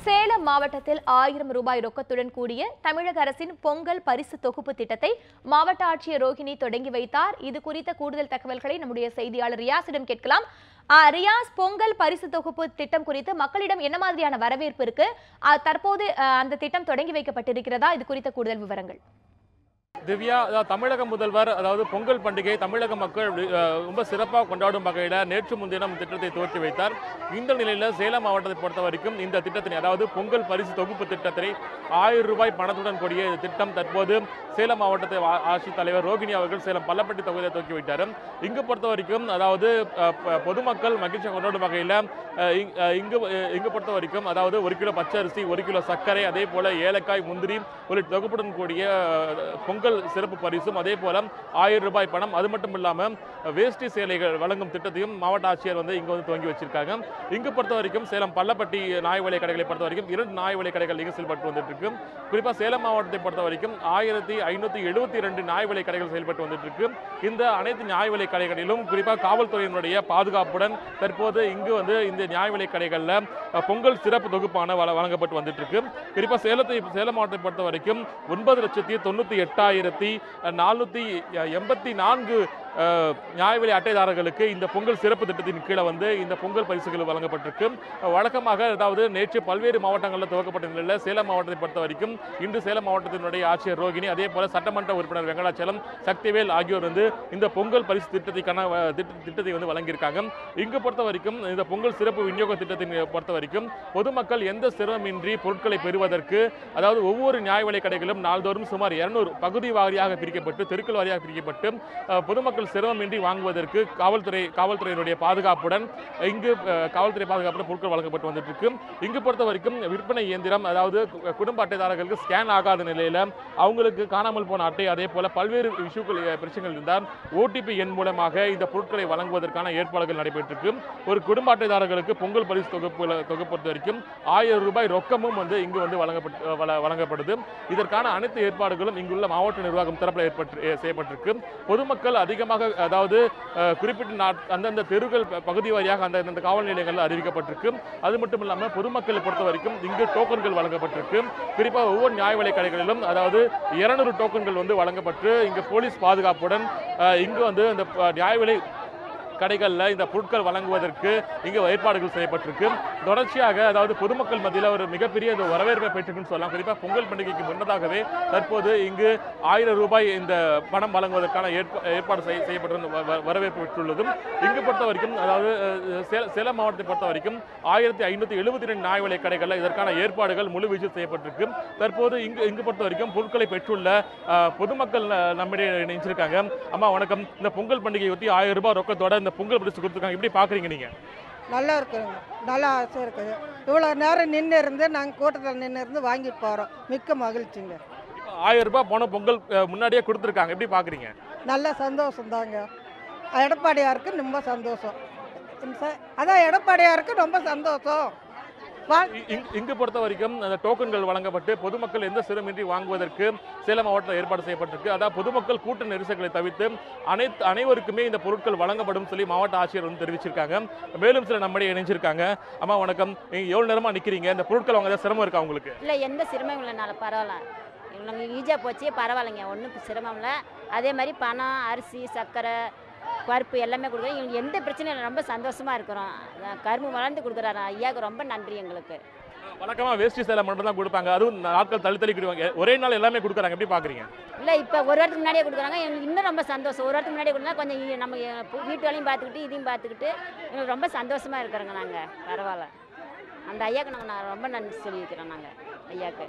சேலம் மாவட்டத்தில் 1000 ரூபாய் ரொக்கத்துடன் கூடிய தமிழக அரசின் பொங்கல் பரிசு தொகுப்பு திட்டத்தை மாவட்ட ஆட்சியர் ரோஹிணி தொடங்கி வைத்தார். இது குறித்த கூடுதல் தகவல்களை நம்முடைய செய்தியாளர் ரியாஸிடம் கேட்கலாம். ரியாஸ், பொங்கல் பரிசு தொகுப்பு திட்டம் குறித்து மக்களிடம் என்ன மாதிரியான வரவேற்பு இருக்கு? தற்போது அந்த திட்டம் தொடங்கி வைக்கப்பட்டிருக்கிறதா? இது குறித்த கூடுதல் விவரங்கள். திவ்யா, தமிழக முதல்வர் பொங்கல் பண்டிகை தமிழக மக்கள் ரொம்ப சிறப்பாக கொண்டாடும் வகையில் நேற்று முன்தினம் திட்டத்தை துவக்கி வைத்தார். இந்த நிலையில் சேலம் மாவட்டத்தை பொறுத்த வரைக்கும் இந்த திட்டத்தினை பொங்கல் பரிசு தொகுப்பு திட்டத்தை 1000 ரூபாய் பணத்துடன் கூடிய திட்டம் தற்போது சேலம் மாவட்டத்தை ஆட்சித் தலைவர் ரோகிணி அவர்கள் சேலம் பள்ளப்பட்டி தொகுதியை துவக்கி வைத்தார். இங்கு பொறுத்த வரைக்கும் பொதுமக்கள் மகிழ்ச்சி கொண்டாடும் வகையில் இங்கு பொறுத்த வரைக்கும் 1 கிலோ பச்சரிசி, 1 கிலோ சர்க்கரை, அதே போல ஏலக்காய், முந்திரி உள்ளிட்ட தொகுப்புடன் கூடிய பொங்கல் சிறப்பு பரிசும், அதே போல 1000 ரூபாய் பணம், அது மட்டும் இல்லாமல் வேஷ்டி சேலைகள் வழங்கும் திட்டத்தையும் மாவட்ட ஆட்சியர் இங்க துவங்கி வச்சிருக்காங்க. இங்கு பொறுத்த வரைக்கும் சேலம் பள்ளப்பட்டி நியாய விலை கடைகளை பொறுத்த வரைக்கும் 2 நியாய விலை கடைகள் இங்கு செயல்பட்டு வந்துட்டு இருக்கு. குறிப்பாக சேலம் மாவட்டத்தை பொறுத்த வரைக்கும் 1572 நியாய விலை கடைகள் செயல்பட்டு வந்துட்டு இருக்கு. இந்த அனைத்து நியாய விலை கடைகளிலும் குறிப்பாக காவல்துறையினுடைய பாதுகாப்புடன் தற்போது இங்கு இந்த நியாய விலை கடைகள்ல பொங்கல் சிறப்பு தொகுப்பான வழங்கப்பட்டு வந்துட்டு இருக்கு. குறிப்பாக சேலம் மாவட்டத்தை பொறுத்த வரைக்கும் 9,98,484 நியாய விலை அட்டைதாரர்களுக்கு இந்த பொங்கல் சிறப்பு திட்டத்தின் கீழே இந்த பொங்கல் பரிசுகள் வழங்கப்பட்டிருக்கு. வழக்கமாக நேற்று பல்வேறு மாவட்டங்களில் துவக்கப்பட்ட நிலையில் சேலம் மாவட்டத்தை பொறுத்த வரைக்கும் இன்று சேலம் மாவட்டத்தினுடைய ஆட்சியர் ரோகிணி, அதே போல சட்டமன்ற உறுப்பினர் வெங்கடாச்சலம், சக்திவேல் ஆகியோர் இந்த பொங்கல் பரிசு திட்டத்தை வழங்கியிருக்காங்க. இங்கு பொறுத்த வரைக்கும் இந்த பொங்கல் சிறப்பு விநியோக திட்டத்தின் பொறுத்த வரைக்கும் பொதுமக்கள் எந்த சிரமமின்றி பொருட்களை பெறுவதற்கு ஒவ்வொரு நியாய விலை கடைகளும் நாள்தோறும் சுமார் 200 பகுதி வாரியாக பிரிக்கப்பட்டு, தெருக்கள் வாரியாக பிரிக்கப்பட்டு பொதுமக்கள் சிரமமின்றி வாங்குவதற்கு காவல்துறையினுடைய பாதுகாப்புடன் பொருட்கள் வழங்கப்பட்டு வந்துட்டு இருக்கு. இங்கு பொறுத்த வரைக்கும் விற்பனை இயந்திரம், குடும்ப அட்டைதாரர்களுக்கு ஸ்கேன் ஆகாத நிலையில அவங்களுக்கு காணாமல் போன அட்டை, அதே போல பல்வேறு பிரச்சனைகள் இருந்தால் ஓடிபி எண் மூலமாக இந்த பொருட்களை வழங்குவதற்கான ஏற்பாடுகள் நடைபெற்றிருக்கு. ஒரு குடும்ப அட்டைதாரர்களுக்கு பொங்கல் பரிசு தொகுப்பு பொறுத்த வரைக்கும் 1000 ரூபாய் ரொக்கமும் இங்கு வழங்கப்படுது. இதற்கான அனைத்து ஏற்பாடுகளும் இங்குள்ள மாவட்ட நிர்வாகம் தரப்பில் செய்யப்பட்டிருக்கு. பொதுமக்கள் அதிகமாக குறிப்பிட்ட அந்தந்த தெருக்கள் பகுதி வாரியாக அந்த காவல் நிலையங்கள் அறிவிக்கப்பட்டிருக்கு. அது மட்டும் இல்லாமல் பொதுமக்களை பொறுத்த வரைக்கும் இங்கு டோக்கன்கள் வழங்கப்பட்டிருக்கு. குறிப்பாக ஒவ்வொரு நியாய விலை கடைகளிலும் 200 டோக்கன்கள் வழங்கப்பட்டு இங்கு போலீஸ் பாதுகாப்புடன் இங்கு அந்த நியாய விலை கடைகளில் இந்த பொருட்கள் வழங்குவதற்கு இங்கு ஏற்பாடுகள் செய்யப்பட்டிருக்கு. தொடர்ச்சியாக பொதுமக்கள் மத்தியில் ஒரு மிகப்பெரிய வரவேற்பை பெற்றுக்குன்னு சொல்லலாம். குறிப்பாக பொங்கல் பண்டிகைக்கு முன்னதாகவே தற்போது இங்கு 1000 ரூபாய் இந்த பணம் வழங்குவதற்கான ஏற்பாடு செய்யப்பட்டு வரவேற்பு பெற்றுள்ளது. இங்கு பொறுத்த வரைக்கும் சேலம் மாவட்டத்தை பொறுத்த வரைக்கும் 1572 நியாய விலை கடைகளில் இதற்கான ஏற்பாடுகள் முழுவீச்சில் செய்யப்பட்டிருக்கு. தற்போது இங்கு பொறுத்த வரைக்கும் பொருட்களை பெற்றுள்ள பொதுமக்கள் நம்மிடையே நினைச்சிருக்காங்க. அம்மா வணக்கம். இந்த பொங்கல் பண்டிகையை ஒட்டி 1000 ரூபாய் ரொக்கத்தோட பொங்கல் பரிசு கொடுத்துருக்காங்க, எப்படி பாக்குறீங்க நீங்க? நல்லா இருக்குங்க, நல்லா ஆசை இருக்குது. இவ்வளோ நேரம் நின்று இருந்து நாங்கள் கூட்டத்தில் நின்று இருந்து வாங்கிட்டு போகிறோம். மிக்க மகிழ்ச்சிங்க. 1000 ரூபாய் போன பொங்கல் முன்னாடியே கொடுத்துருக்காங்க, எப்படி பாக்குறீங்க? நல்ல சந்தோஷம் தாங்க. எடப்பாடியாருக்கு ரொம்ப சந்தோஷம். அதான் எடப்பாடியாருக்கு ரொம்ப சந்தோஷம். இங்கு பொறுத்த வரைக்கும் அந்த டோக்கன்கள் வழங்கப்பட்டு பொதுமக்கள் எந்த சிரமமின்றி வாங்குவதற்கு சேலம் மாவட்டத்தில் ஏற்பாடு செய்யப்பட்டிருக்கு. அதாவது பொதுமக்கள் கூட்ட நெரிசல்களை தவிர்த்து அனைவருக்குமே இந்த பொருட்கள் வழங்கப்படும் சொல்லி மாவட்ட ஆட்சியர் தெரிவிச்சிருக்காங்க. மேலும் சில நம்முடைய இணைஞ்சிருக்காங்க. அம்மா வணக்கம். நீங்க எவ்வளவு நேரமா நிக்கிறீங்க? இந்த பொருட்கள் வாங்க சிரமம் இருக்கா உங்களுக்கு? இல்ல, எந்த சிரமம் இல்லைனால பரவாயில்ல, இவங்க ஈஸியாக போச்சு, பரவாயில்லைங்க, ஒன்றும் சிரமம் இல்லை. அதே மாதிரி பணம், அரிசி, சர்க்கரை, பருப்பு எல்லாமே கொடுக்குறோம். எங்களுக்கு எந்த பிரச்சனையும் இல்லை, ரொம்ப சந்தோஷமா இருக்கிறோம். கரும்பு வளர்ந்து கொடுக்குறாரு ஐயாவுக்கு ரொம்ப நன்றி. எங்களுக்கு வழக்கமாக வேஷ்டி சேலை மட்டும் தான் கொடுப்பாங்க, அதுவும் நாட்கள் தள்ளி கொடுவாங்க. ஒரே நாள் எல்லாமே கொடுக்குறாங்க, எப்படி பார்க்குறீங்க? இல்லை, இப்போ ஒரு வாரத்துக்கு முன்னாடியே கொடுக்குறாங்க. எங்களுக்கு இன்னும் ரொம்ப சந்தோஷம். ஒரு வாரத்துக்கு முன்னாடியே கொடுத்தா கொஞ்சம் நம்ம வீட்டு வேலையும் பார்த்துக்கிட்டு இதையும் பார்த்துக்கிட்டு எங்களுக்கு ரொம்ப சந்தோஷமாக இருக்கிறோங்க. நாங்கள் பரவாயில்ல, அந்த ஐயாவுக்கு நாங்கள் ரொம்ப நன்றி சொல்லியிருக்கிறோம். நாங்கள் ஐயாவுக்கு.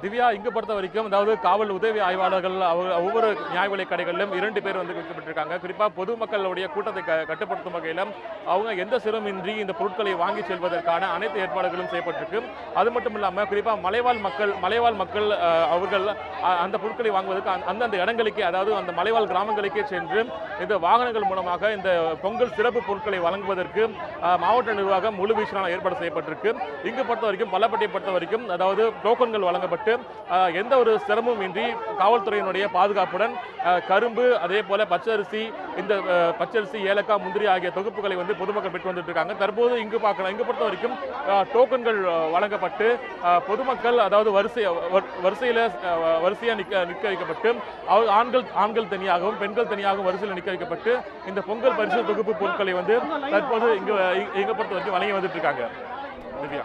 திவ்யா, இங்கு பொறுத்த வரைக்கும் காவல் உதவி ஆய்வாளர்கள் ஒவ்வொரு நியாய விலை கடைகளிலும் 2 பேர் வைக்கப்பட்டிருக்காங்க. குறிப்பாக பொதுமக்களுடைய கூட்டத்தை கட்டுப்படுத்தும் வகையில் அவங்க எந்த சிரமமின்றி இந்த பொருட்களை வாங்கி செல்வதற்கான அனைத்து ஏற்பாடுகளும் செய்யப்பட்டிருக்கு. அது மட்டும் இல்லாமல் குறிப்பாக மலைவாழ் மக்கள் அவர்கள் அந்த பொருட்களை வாங்குவதற்கு அந்தந்த இடங்களுக்கே, அந்த மலைவாழ் கிராமங்களுக்கே சென்று இந்த வாகனங்கள் மூலமாக இந்த பொங்கல் சிறப்பு பொருட்களை வழங்குவதற்கு மாவட்ட நிர்வாகம் முழு வீச்சிலான ஏற்பாடு செய்யப்பட்டிருக்கு. இங்கு பொறுத்த வரைக்கும் பள்ளப்பட்டியை பொறுத்த வரைக்கும் டோக்கன்கள் வழங்கப்பட்டு எந்த ஒரு சிரமமும் இன்றி காவல்துறையினுடைய பாதுகாப்புடன் கரும்பு அதே போல பச்சரிசி இந்த பச்சரிசி ஏலக்காய் முந்திரி ஆகிய தொகுப்புகளை வந்து பொதுமக்கள் பெற்று வந்துட்டு இருக்காங்க. தற்போது இங்கு பார்க்கலாம், இங்கு பொறுத்த வரைக்கும் டோக்கன்கள் வழங்கப்பட்டு பொதுமக்கள் அதாவது வரிசையா நிற்க வைக்கப்பட்டு ஆண்கள் தனியாகவும் பெண்கள் தனியாகவும் வரிசையில் நிற்க வைக்கப்பட்டு இந்த பொங்கல் பரிசு தொகுப்பு பொருட்களை வந்து தற்போது இங்க பொறுத்த வரைக்கும் வழங்கி வந்துட்டு இருக்காங்க. திவ்யா.